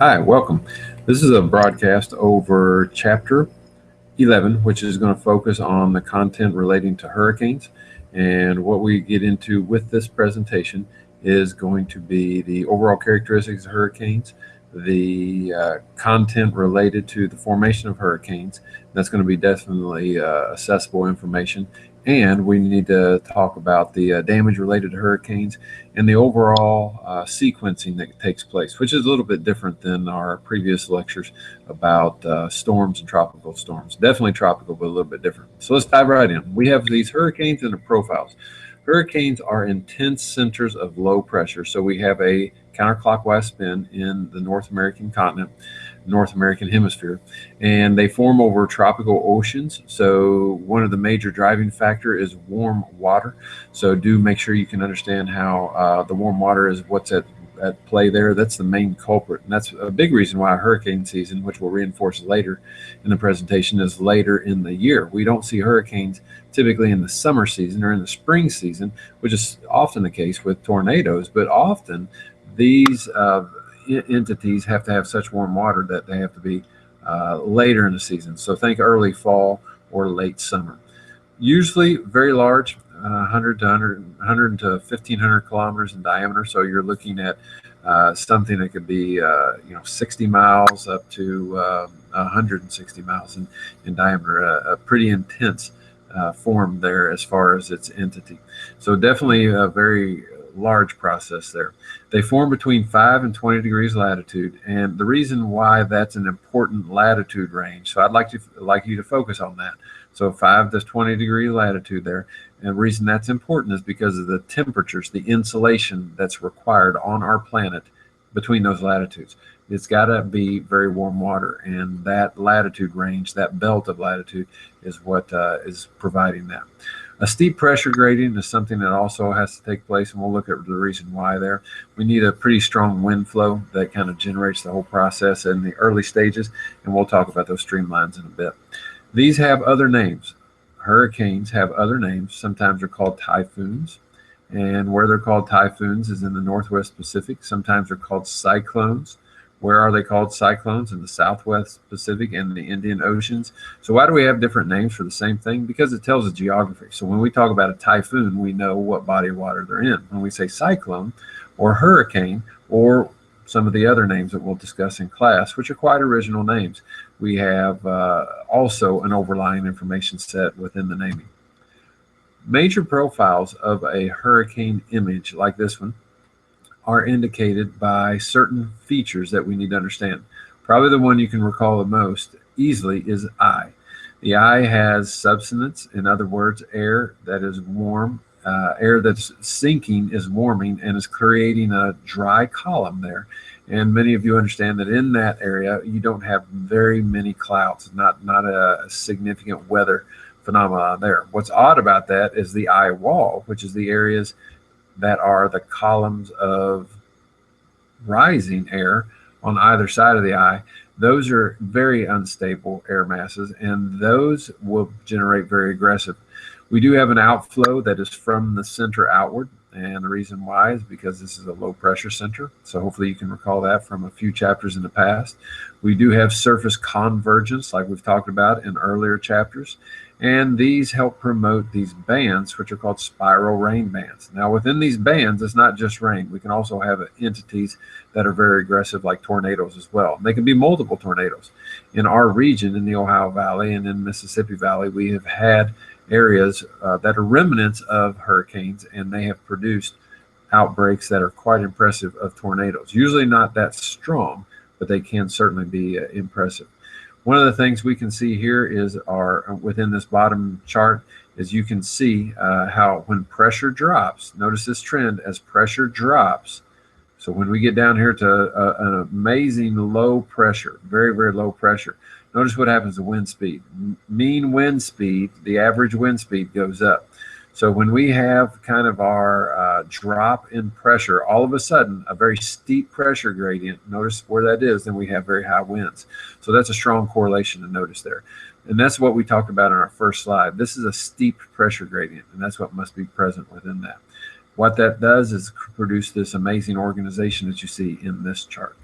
Hi, welcome. This is a broadcast over Chapter 11, which is going to focus on the content relating to hurricanes. And what we get into with this presentation is going to be the overall characteristics of hurricanes, the content related to the formation of hurricanes. That's going to be definitely accessible information. And we need to talk about the damage related to hurricanes and the overall sequencing that takes place, which is a little bit different than our previous lectures about storms and tropical storms. Definitely tropical, but a little bit different. So let's dive right in. We have these hurricanes and the profiles. Hurricanes are intense centers of low pressure. So we have a counterclockwise spin in the North American continent, North American hemisphere, and they form over tropical oceans. So one of the major driving factor is warm water. So do make sure you can understand how the warm water is what's at play there. That's the main culprit. And that's a big reason why hurricane season, which we'll reinforce later in the presentation, is later in the year. We don't see hurricanes typically in the summer season or in the spring season, which is often the case with tornadoes, but often these entities have to have such warm water that they have to be later in the season. So think early fall or late summer. Usually very large, 100 to 100 to 1,500 kilometers in diameter. So you're looking at something that could be 60 miles up to 160 miles in diameter. A pretty intense form there as far as its entity. So definitely a very large process there. They form between 5 and 20 degrees latitude, and the reason why that's an important latitude range. So I'd like you to focus on that. So 5 to 20 degree latitude there. And the reason that's important is because of the temperatures, the insulation that's required on our planet between those latitudes. It's got to be very warm water, and that latitude range, that belt of latitude, is what is providing that. A steep pressure gradient is something that also has to take place, and we'll look at the reason why there. We need a pretty strong wind flow that kind of generates the whole process in the early stages, and we'll talk about those streamlines in a bit. These have other names. Hurricanes have other names. Sometimes they're called typhoons, and where they're called typhoons is in the Northwest Pacific. Sometimes they're called cyclones. Where are they called cyclones? In the Southwest Pacific and the Indian Oceans. So why do we have different names for the same thing? Because it tells us geography. So when we talk about a typhoon, we know what body of water they're in. When we say cyclone or hurricane or some of the other names that we'll discuss in class, which are quite original names, we have also an overlying information set within the naming. Major profiles of a hurricane image like this one are indicated by certain features that we need to understand. Probably the one you can recall the most easily is eye. The eye has substance, in other words, air that is warm, air that's sinking is warming and is creating a dry column there. And many of you understand that in that area, you don't have very many clouds, not a significant weather phenomenon there. What's odd about that is the eye wall, which is the areas that are the columns of rising air on either side of the eye. Those are very unstable air masses, and those will generate very aggressive. We do have an outflow that is from the center outward, and the reason why is because this is a low pressure center. So hopefully you can recall that from a few chapters in the past. We do have surface convergence, like we've talked about in earlier chapters. And these help promote these bands, which are called spiral rain bands. Now, within these bands, it's not just rain. We can also have entities that are very aggressive, like tornadoes as well. They can be multiple tornadoes. In our region, in the Ohio Valley and in Mississippi Valley, we have had areas that are remnants of hurricanes, and they have produced outbreaks that are quite impressive of tornadoes. Usually not that strong, but they can certainly be impressive. One of the things we can see here is within this bottom chart is you can see how when pressure drops, notice this trend as pressure drops. So when we get down here to an amazing low pressure, very, very low pressure, notice what happens to wind speed. Mean wind speed, the average wind speed goes up. So when we have kind of our drop in pressure, all of a sudden, a very steep pressure gradient, notice where that is, then we have very high winds. So that's a strong correlation to notice there. And that's what we talked about in our first slide. This is a steep pressure gradient, and that's what must be present within that. What that does is produce this amazing organization that you see in this chart.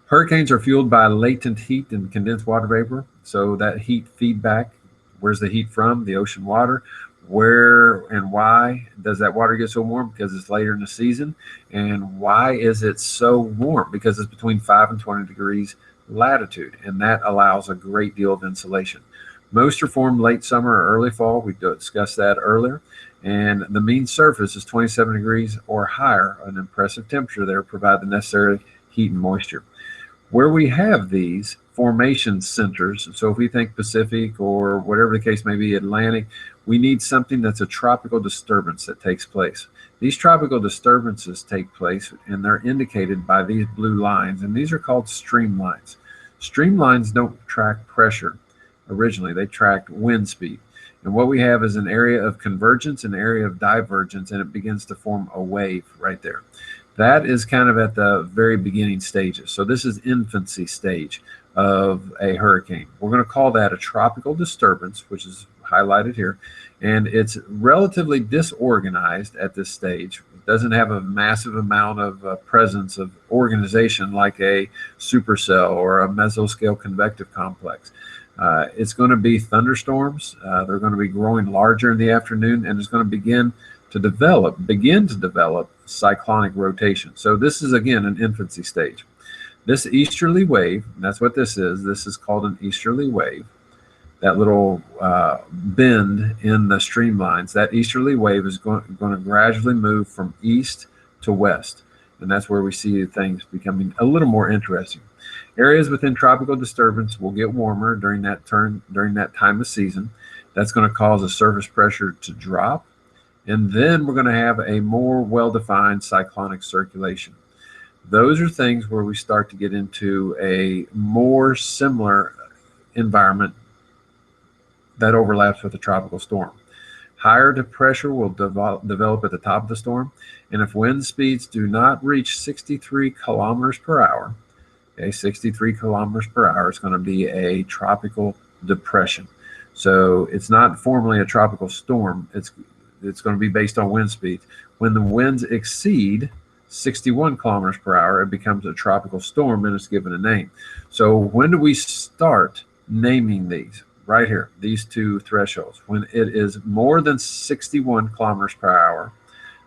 Hurricanes are fueled by latent heat and condensed water vapor. So that heat feedback, where's the heat from? The ocean water. Where and why does that water get so warm? Because it's later in the season. And why is it so warm? Because it's between 5 and 20 degrees latitude, and that allows a great deal of insulation. Most are formed late summer or early fall. We discussed that earlier. And the mean surface is 27 degrees or higher, an impressive temperature there, provide the necessary heat and moisture. Where we have these formation centers, so if we think Pacific or whatever the case may be, Atlantic, we need something that's a tropical disturbance that takes place. These tropical disturbances take place, and they're indicated by these blue lines, and these are called streamlines. Streamlines don't track pressure originally, they track wind speed. And what we have is an area of convergence, an area of divergence, and it begins to form a wave right there. That is kind of at the very beginning stages. So this is infancy stage of a hurricane. We're going to call that a tropical disturbance, which is highlighted here. And it's relatively disorganized at this stage. It doesn't have a massive amount of presence of organization like a supercell or a mesoscale convective complex. It's going to be thunderstorms. They're going to be growing larger in the afternoon, and it's going to begin to develop cyclonic rotation. So this is, again, an infancy stage. This easterly wave, and that's what this is called an easterly wave. That little bend in the streamlines, that easterly wave is going to gradually move from east to west. And that's where we see things becoming a little more interesting. Areas within tropical disturbance will get warmer during that time of season. That's going to cause the surface pressure to drop. And then we're going to have a more well-defined cyclonic circulation. Those are things where we start to get into a more similar environment that overlaps with a tropical storm. Higher pressure will develop at the top of the storm. And if wind speeds do not reach 63 kilometers per hour, 63 kilometers per hour, it's going to be a tropical depression. So it's not formally a tropical storm. It's going to be based on wind speeds. When the winds exceed 61 kilometers per hour, it becomes a tropical storm and it's given a name. So when do we start naming these? Right here, these two thresholds. When it is more than 61 kilometers per hour,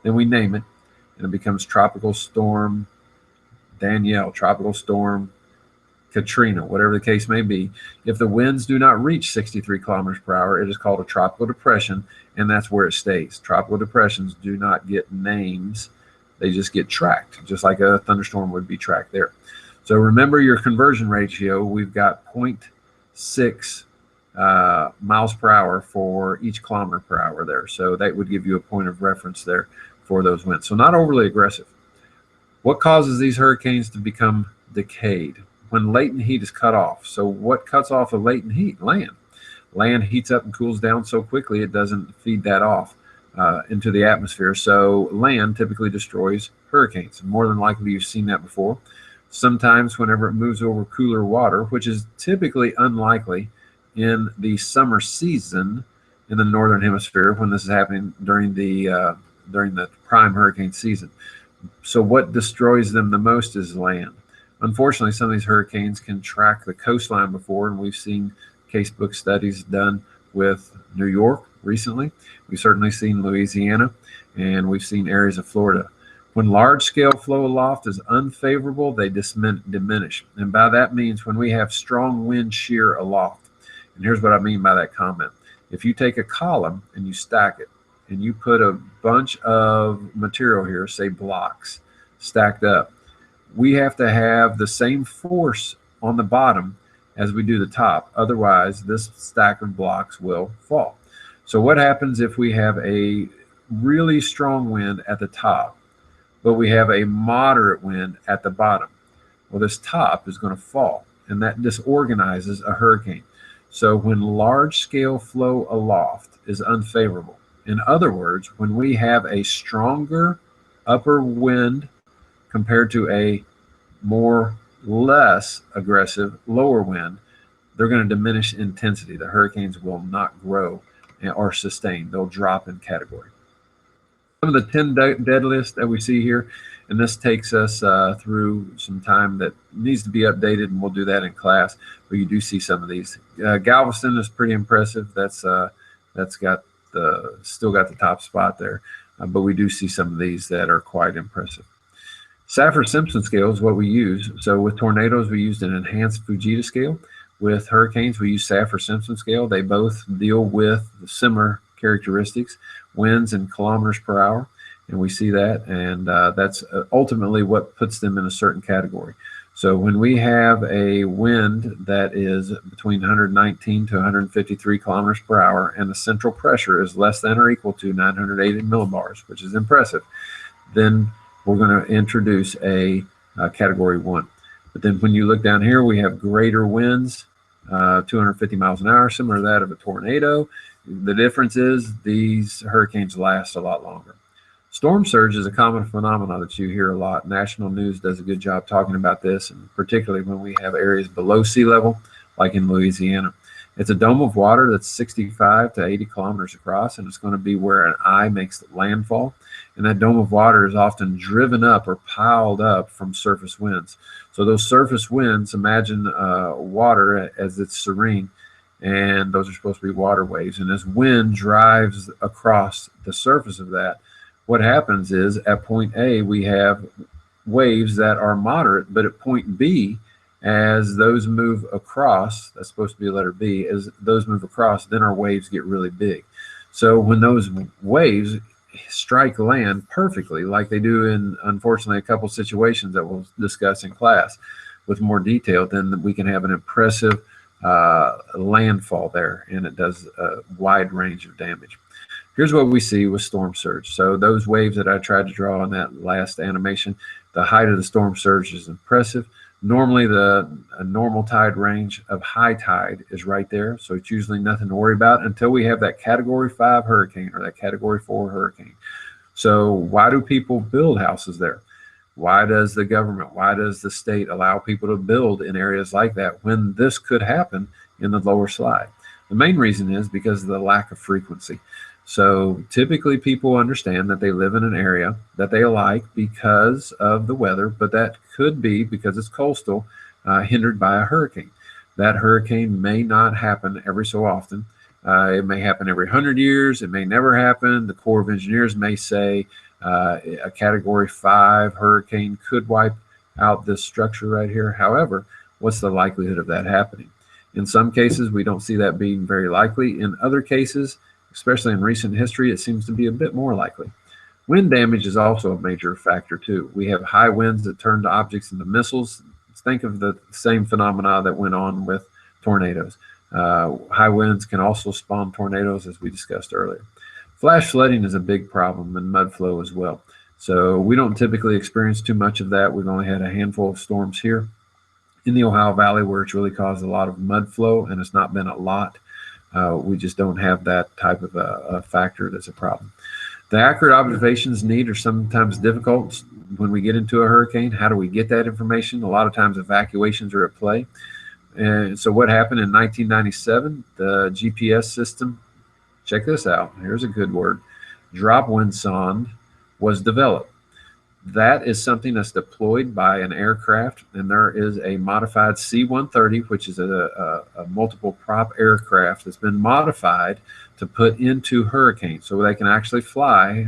then we name it, and it becomes Tropical Storm Danielle, Tropical Storm Katrina, whatever the case may be. If the winds do not reach 63 kilometers per hour, it is called a tropical depression, and that's where it stays. Tropical depressions do not get names. They just get tracked, just like a thunderstorm would be tracked there. So remember your conversion ratio. We've got 0.6 miles per hour for each kilometer per hour there. So that would give you a point of reference there for those winds. So not overly aggressive. What causes these hurricanes to become decayed? When latent heat is cut off. So what cuts off the latent heat? Land. Land heats up and cools down so quickly it doesn't feed that off into the atmosphere. So land typically destroys hurricanes. More than likely you've seen that before. Sometimes whenever it moves over cooler water, which is typically unlikely in the summer season in the northern hemisphere when this is happening during the prime hurricane season. So what destroys them the most is land. Unfortunately, some of these hurricanes can track the coastline before, and we've seen casebook studies done with New York recently. We've certainly seen Louisiana, and we've seen areas of Florida. When large-scale flow aloft is unfavorable, they diminish. And by that means when we have strong wind shear aloft. And here's what I mean by that comment. If you take a column and you stack it, and you put a bunch of material here, say blocks, stacked up, we have to have the same force on the bottom as we do the top. Otherwise, this stack of blocks will fall. So what happens if we have a really strong wind at the top, but we have a moderate wind at the bottom? Well, this top is going to fall, and that disorganizes a hurricane. So when large-scale flow aloft is unfavorable, in other words, when we have a stronger upper wind compared to a less aggressive lower wind, they're going to diminish intensity. The hurricanes will not grow or sustain. They'll drop in category. Some of the 10 deadliest that we see here, And this takes us through some time that needs to be updated, and we'll do that in class. But you do see some of these. Galveston is pretty impressive. That's got still got the top spot there, but we do see some of these that are quite impressive. Saffir-Simpson scale is what we use. So with tornadoes, we used an enhanced Fujita scale. With hurricanes, we use Saffir-Simpson scale. They both deal with similar characteristics, winds in kilometers per hour, and we see that, and that's ultimately what puts them in a certain category. So when we have a wind that is between 119 to 153 kilometers per hour, and the central pressure is less than or equal to 980 millibars, which is impressive, then we're going to introduce a category 1. But then when you look down here, we have greater winds, 250 miles an hour, similar to that of a tornado. The difference is these hurricanes last a lot longer. Storm surge is a common phenomenon that you hear a lot. National news does a good job talking about this, and particularly when we have areas below sea level, like in Louisiana. It's a dome of water that's 65 to 80 kilometers across, and it's going to be where an eye makes landfall. And that dome of water is often driven up or piled up from surface winds. So those surface winds, imagine water as it's serene, and those are supposed to be water waves. And as wind drives across the surface of that, what happens is at point A, we have waves that are moderate, but at point B, as those move across, that's supposed to be a letter B, as those move across, then our waves get really big. So when those waves strike land perfectly, like they do in, unfortunately, a couple situations that we'll discuss in class with more detail, then we can have an impressive landfall there, and it does a wide range of damage. Here's what we see with storm surge. So those waves that I tried to draw on that last animation, the height of the storm surge is impressive. Normally, the normal tide range of high tide is right there, so it's usually nothing to worry about until we have that Category 5 hurricane or that Category 4 hurricane. So why do people build houses there? Why does the government, why does the state allow people to build in areas like that when this could happen in the lower slide? The main reason is because of the lack of frequency. So typically people understand that they live in an area that they like because of the weather, but that could be because it's coastal, hindered by a hurricane. That hurricane may not happen every so often. It may happen every 100 years. It may never happen. The Corps of Engineers may say a Category 5 hurricane could wipe out this structure right here. However, what's the likelihood of that happening? In some cases, we don't see that being very likely. In other cases, especially in recent history, it seems to be a bit more likely. Wind damage is also a major factor too. We have high winds that turn objects into missiles. Think of the same phenomena that went on with tornadoes. High winds can also spawn tornadoes, as we discussed earlier. Flash flooding is a big problem, and mud flow as well. So we don't typically experience too much of that. We've only had a handful of storms here in the Ohio Valley where it's really caused a lot of mud flow, and it's not been a lot. We just don't have that type of a factor that's a problem. The accurate observations needed are sometimes difficult when we get into a hurricane. How do we get that information? A lot of times evacuations are at play. And so what happened in 1997, the GPS system, check this out, here's a good word, drop wind sonde was developed. That is something that's deployed by an aircraft, and there is a modified C-130, which is a multiple prop aircraft that's been modified to put into hurricanes, so they can actually fly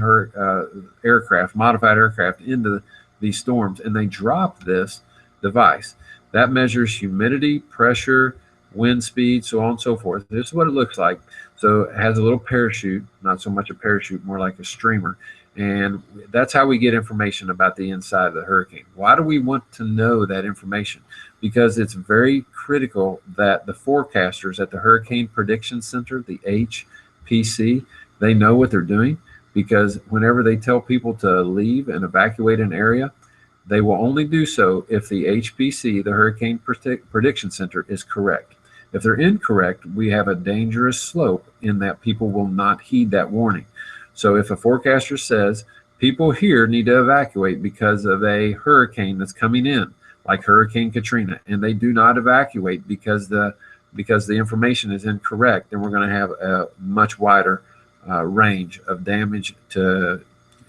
aircraft, modified aircraft, into these storms, and they drop this device that measures humidity, pressure, wind speed, so on and so forth. This is what it looks like. So it has a little parachute, not so much a parachute, more like a streamer. And that's how we get information about the inside of the hurricane. Why do we want to know that information? Because it's very critical that the forecasters at the Hurricane Prediction Center, the HPC, they know what they're doing, because whenever they tell people to leave and evacuate an area, they will only do so if the HPC, the Hurricane Prediction Center, is correct. If they're incorrect, we have a dangerous slope in that people will not heed that warning. So if a forecaster says people here need to evacuate because of a hurricane that's coming in, like Hurricane Katrina, and they do not evacuate because the information is incorrect, then we're going to have a much wider range of damage to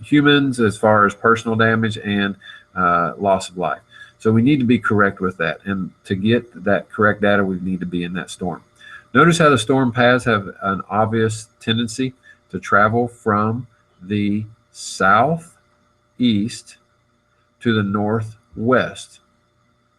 humans as far as personal damage and loss of life. So we need to be correct with that. And to get that correct data, we need to be in that storm. Notice how the storm paths have an obvious tendency to travel from the southeast to the northwest.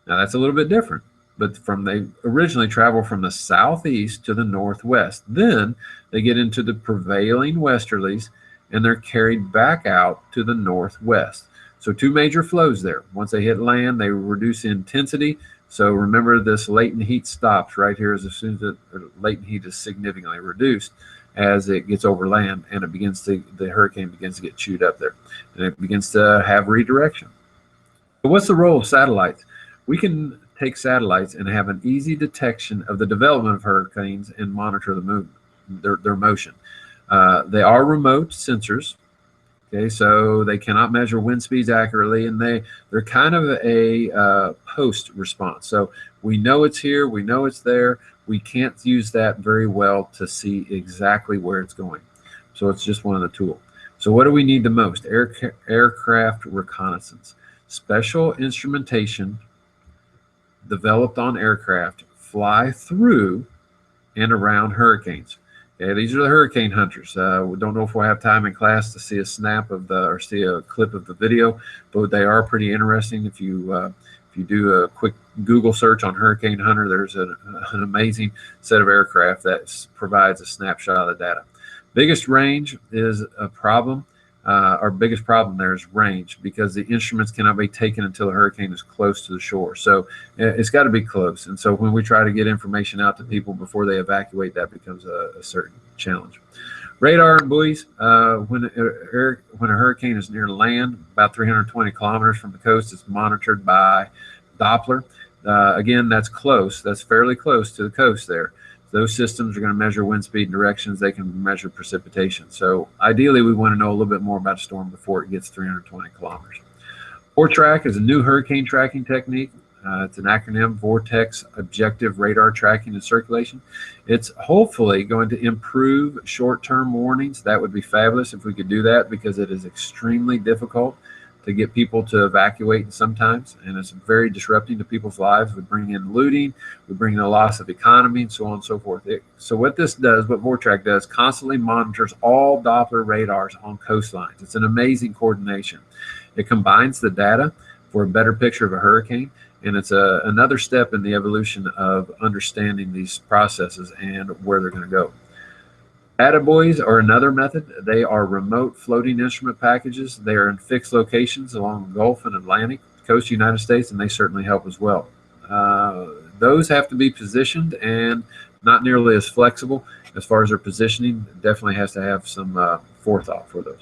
Now that's a little bit different, but they originally travel from the southeast to the northwest. Then they get into the prevailing westerlies and they're carried back out to the northwest. So two major flows there. Once they hit land, they reduce intensity. So remember, this latent heat stops right here as soon as the latent heat is significantly reduced as it gets over land, and the hurricane begins to get chewed up there, and it begins to have redirection. But what's the role of satellites? We can take satellites and have an easy detection of the development of hurricanes and monitor the movement, their motion. They are remote sensors. Okay, so they cannot measure wind speeds accurately, and they're kind of a post response. So we know it's here, we know it's there. We can't use that very well to see exactly where it's going. So it's just one of the tools. So what do we need the most? Aircraft reconnaissance. Special instrumentation developed on aircraft fly through and around hurricanes. Okay, these are the hurricane hunters. We don't know if we'll have time in class to see a snap of or see a clip of the video, but they are pretty interesting. If you do a quick Google search on hurricane hunter, there's an amazing set of aircraft that provides a snapshot of the data. Biggest range is a problem. Our biggest problem there is range, because the instruments cannot be taken until the hurricane is close to the shore. So it's got to be close. And so when we try to get information out to people before they evacuate, that becomes a certain challenge. Radar and buoys, when a hurricane is near land, about 320 kilometers from the coast, it's monitored by Doppler. Again, that's close. That's fairly close to the coast there. Those systems are going to measure wind speed and directions. They can measure precipitation. So ideally, we want to know a little bit more about a storm before it gets 320 kilometers. VORTRAC is a new hurricane tracking technique. It's an acronym, Vortex Objective Radar Tracking and Circulation. It's hopefully going to improve short-term warnings. That would be fabulous if we could do that, because it is extremely difficult to get people to evacuate sometimes, and it's very disrupting to people's lives. We bring in looting, we bring in a loss of economy, and so on and so forth. So what this does, what VORTRAC does, constantly monitors all Doppler radars on coastlines. It's an amazing coordination. It combines the data for a better picture of a hurricane, and it's another step in the evolution of understanding these processes and where they're going to go. Attaboys are another method. They are remote floating instrument packages. They are in fixed locations along the Gulf and Atlantic coast of the United States, and they certainly help as well. Those have to be positioned and not nearly as flexible as far as their positioning. It definitely has to have some forethought for those.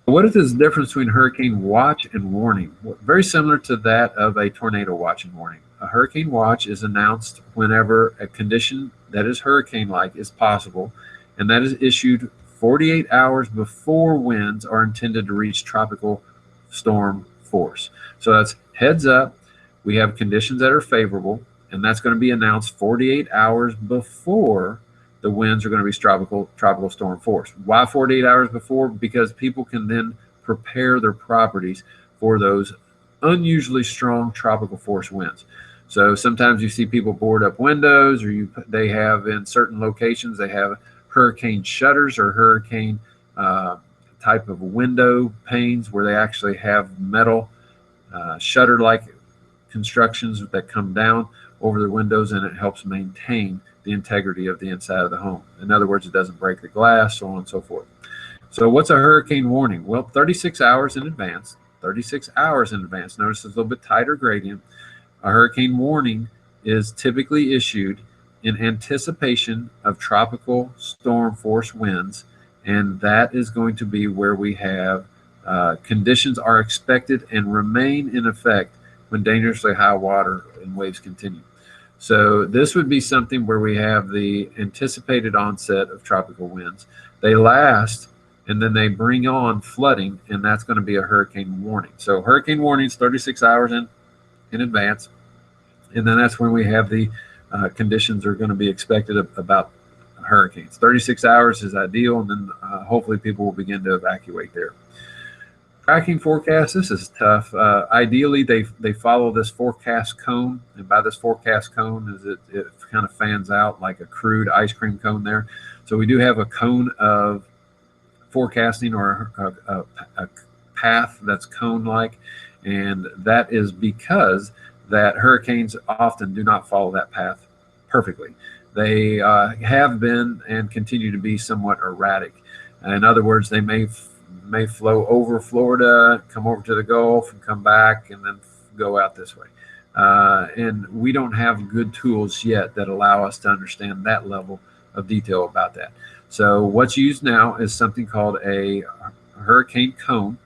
What is the difference between hurricane watch and warning? Very similar to that of a tornado watch and warning. A hurricane watch is announced whenever a condition that is hurricane-like is possible, and that is issued 48 hours before winds are intended to reach tropical storm force. So that's heads up, we have conditions that are favorable, and that's going to be announced 48 hours before the winds are going to reach tropical storm force. Why 48 hours before? Because people can then prepare their properties for those unusually strong tropical force winds. So sometimes you see people board up windows, or they have in certain locations, they have hurricane shutters or hurricane type of window panes where they actually have metal shutter-like constructions that come down over the windows, and it helps maintain the integrity of the inside of the home. In other words, it doesn't break the glass, so on and so forth. So what's a hurricane warning? Well, 36 hours in advance. 36 hours in advance. Notice it's a little bit tighter gradient. A hurricane warning is typically issued in anticipation of tropical storm force winds, and that is going to be where we have conditions are expected and remain in effect when dangerously high water and waves continue. So this would be something where we have the anticipated onset of tropical winds. They last, and then they bring on flooding, and that's going to be a hurricane warning. So hurricane warnings 36 hours in advance, and then that's when we have the conditions are going to be expected about hurricanes. 36 hours is ideal, and then hopefully people will begin to evacuate there. Tracking forecasts, this is tough. Ideally, they follow this forecast cone, and by this forecast cone is it kind of fans out like a crude ice cream cone there. So we do have a cone of forecasting, or a path that's cone-like, and that is because that hurricanes often do not follow that path perfectly. They have been and continue to be somewhat erratic. In other words, they may flow over Florida, come over to the Gulf, and come back, and then go out this way. And we don't have good tools yet that allow us to understand that level of detail about that. So what's used now is something called a hurricane cone,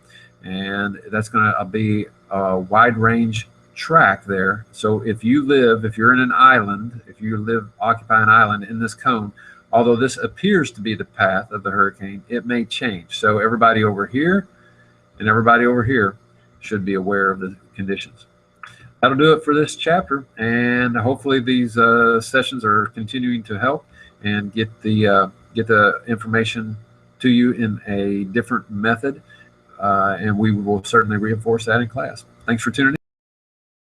and that's going to be a wide range track there. So if you're in an island, if you occupy an island in this cone, although this appears to be the path of the hurricane, it may change. So everybody over here and everybody over here should be aware of the conditions. That'll do it for this chapter, and hopefully these sessions are continuing to help and get the information to you in a different method, and we will certainly reinforce that in class. Thanks for tuning in.